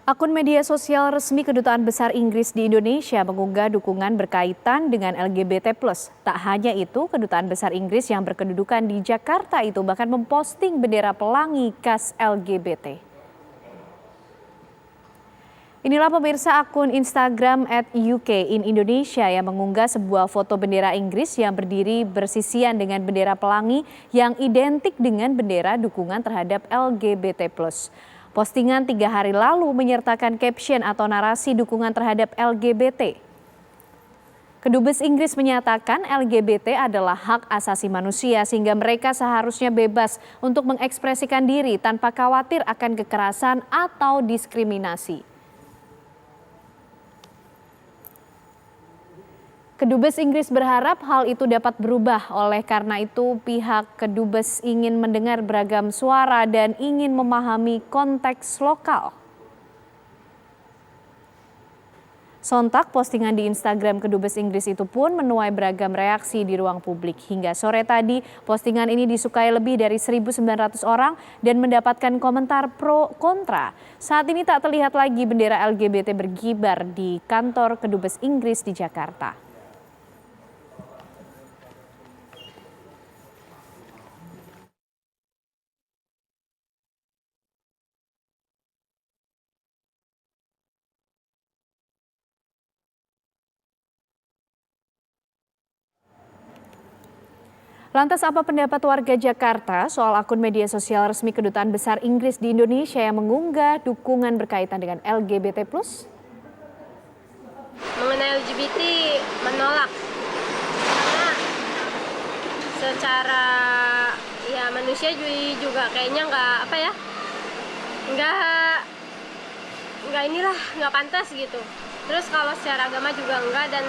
Akun media sosial resmi Kedutaan Besar Inggris di Indonesia mengunggah dukungan berkaitan dengan LGBT+. Tak hanya itu, Kedutaan Besar Inggris yang berkedudukan di Jakarta itu bahkan memposting bendera pelangi khas LGBT. Inilah pemirsa akun Instagram @UK_in_Indonesia yang mengunggah sebuah foto bendera Inggris yang berdiri bersisian dengan bendera pelangi yang identik dengan bendera dukungan terhadap LGBT+. Postingan 3 hari lalu menyertakan caption atau narasi dukungan terhadap LGBT. Kedubes Inggris menyatakan LGBT adalah hak asasi manusia sehingga mereka seharusnya bebas untuk mengekspresikan diri tanpa khawatir akan kekerasan atau diskriminasi. Kedubes Inggris berharap hal itu dapat berubah, oleh karena itu pihak Kedubes ingin mendengar beragam suara dan ingin memahami konteks lokal. Sontak postingan di Instagram Kedubes Inggris itu pun menuai beragam reaksi di ruang publik. Hingga sore tadi, postingan ini disukai lebih dari 1.900 orang dan mendapatkan komentar pro kontra. Saat ini tak terlihat lagi bendera LGBT berkibar di kantor Kedubes Inggris di Jakarta. Lantas apa pendapat warga Jakarta soal akun media sosial resmi Kedutaan Besar Inggris di Indonesia yang mengunggah dukungan berkaitan dengan LGBT+. Mengenai LGBT menolak karena secara ya manusia juga kayaknya nggak pantas gitu. Terus kalau secara agama juga enggak, dan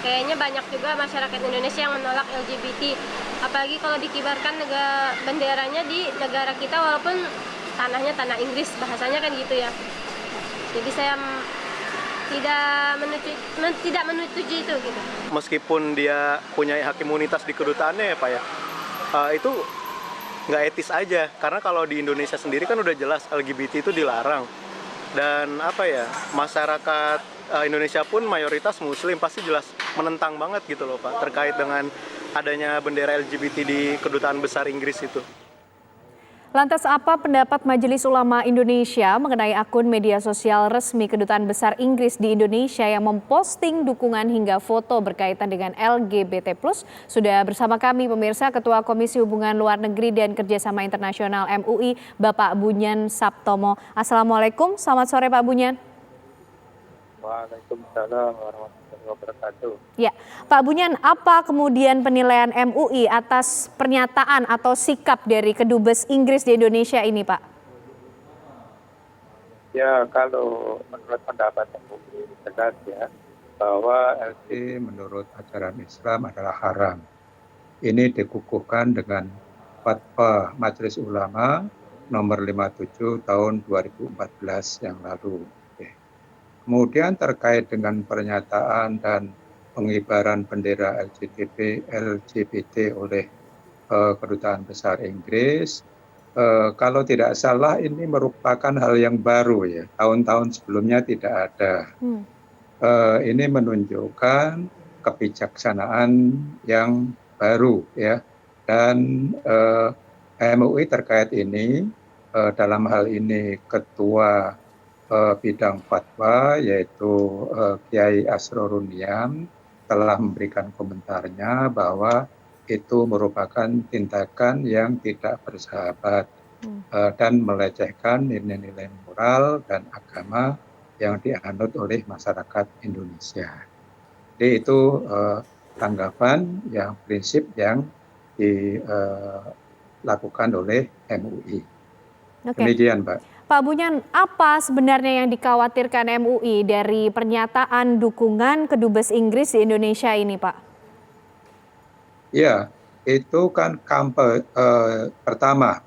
kayaknya banyak juga masyarakat Indonesia yang menolak LGBT. Apalagi kalau dikibarkan benderanya di negara kita walaupun tanahnya tanah Inggris, bahasanya kan gitu ya. Jadi saya tidak menyetujui itu gitu. Meskipun dia punya hak imunitas di kedutaannya ya Pak ya, itu nggak etis aja. Karena kalau di Indonesia sendiri kan udah jelas LGBT itu dilarang. Dan masyarakat Indonesia pun mayoritas muslim, pasti jelas menentang banget gitu loh Pak, terkait dengan adanya bendera LGBT di Kedutaan Besar Inggris itu. Lantas apa pendapat Majelis Ulama Indonesia mengenai akun media sosial resmi Kedutaan Besar Inggris di Indonesia yang memposting dukungan hingga foto berkaitan dengan LGBT+? Sudah bersama kami pemirsa Ketua Komisi Hubungan Luar Negeri dan Kerjasama Internasional MUI, Bapak Bunyan Saptomo. Assalamualaikum, selamat sore Pak Bunyan. Waalaikumsalam warahmatullahi wabarakatuh. Ya, Pak Bunyan, apa kemudian penilaian MUI atas pernyataan atau sikap dari Kedubes Inggris di Indonesia ini, Pak? Ya, kalau menurut pendapat MUI jelas ya bahwa LGBT menurut ajaran Islam adalah haram. Ini dikukuhkan dengan Fatwa Majelis Ulama nomor 57 tahun 2014 yang lalu. Kemudian terkait dengan pernyataan dan pengibaran bendera LGBT oleh Kedutaan Besar Inggris, kalau tidak salah ini merupakan hal yang baru ya. Tahun-tahun sebelumnya tidak ada. Ini menunjukkan kebijaksanaan yang baru ya. Dan MUI terkait ini dalam hal ini Ketua bidang fatwa yaitu Kiai Asroruniam telah memberikan komentarnya bahwa itu merupakan tindakan yang tidak bersahabat dan melecehkan nilai-nilai moral dan agama yang dianut oleh masyarakat Indonesia. Jadi itu tanggapan yang prinsip yang dilakukan oleh MUI. Demikian, Pak. Pak Bunyan, apa sebenarnya yang dikhawatirkan MUI dari pernyataan dukungan Kedubes Inggris di Indonesia ini, Pak? Ya, itu kan pertama,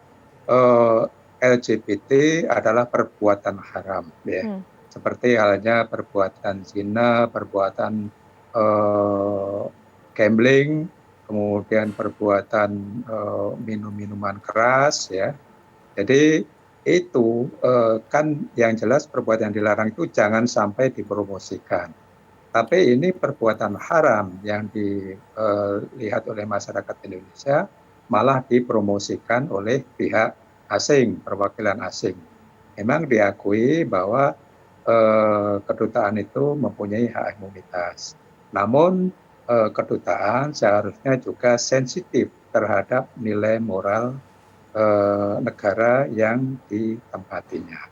LGBT adalah perbuatan haram, ya. Seperti halnya perbuatan zina, perbuatan gambling, kemudian perbuatan minum minuman keras, ya. Jadi itu kan yang jelas perbuatan yang dilarang itu jangan sampai dipromosikan. Tapi ini perbuatan haram yang dilihat oleh masyarakat Indonesia malah dipromosikan oleh pihak asing, perwakilan asing. Memang diakui bahwa kedutaan itu mempunyai hak imunitas. Namun kedutaan seharusnya juga sensitif terhadap nilai moral negara yang ditempatinya.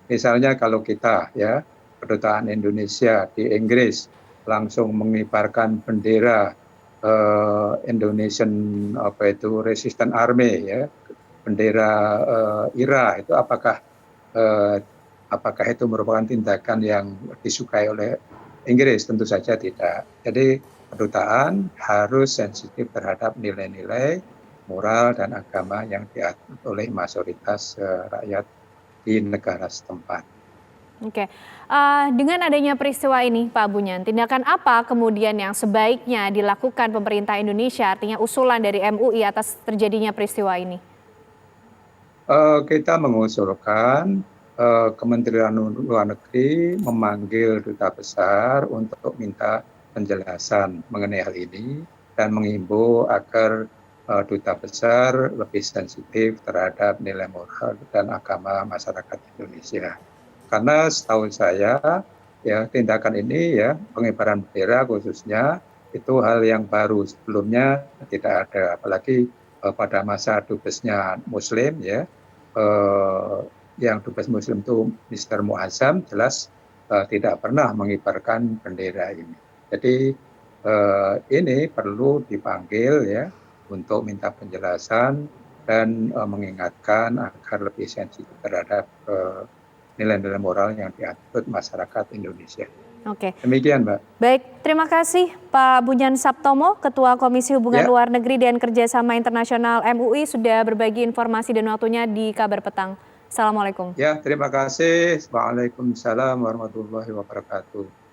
Misalnya kalau kita ya kedutaan Indonesia di Inggris langsung mengibarkan bendera Indonesian Resistance Army ya, bendera IRA itu eh, apakah itu merupakan tindakan yang disukai oleh Inggris? Tentu saja tidak. Jadi kedutaan harus sensitif terhadap nilai-nilai moral dan agama yang diatur oleh mayoritas rakyat di negara setempat. Oke, dengan adanya peristiwa ini Pak Bunyan, tindakan apa kemudian yang sebaiknya dilakukan pemerintah Indonesia, artinya usulan dari MUI atas terjadinya peristiwa ini? Kita mengusulkan Kementerian Luar Negeri memanggil duta besar untuk minta penjelasan mengenai hal ini dan menghimbau agar duta besar lebih sensitif terhadap nilai moral dan agama masyarakat Indonesia. Karena setahu saya ya tindakan ini ya pengibaran bendera khususnya itu hal yang baru, sebelumnya tidak ada, apalagi pada masa dubesnya Muslim ya, yang dubes Muslim itu Mr. Muazzam jelas tidak pernah mengibarkan bendera ini. Jadi ini perlu dipanggil ya untuk minta penjelasan dan mengingatkan agar lebih sensitif terhadap nilai-nilai moral yang diatur masyarakat Indonesia. Oke. Demikian, Mbak. Baik, terima kasih Pak Bunyan Saptomo, Ketua Komisi Hubungan Luar Negeri dan Kerjasama Internasional MUI sudah berbagi informasi dan waktunya di Kabar Petang. Assalamualaikum. Ya, terima kasih. Waalaikumsalam warahmatullahi wabarakatuh.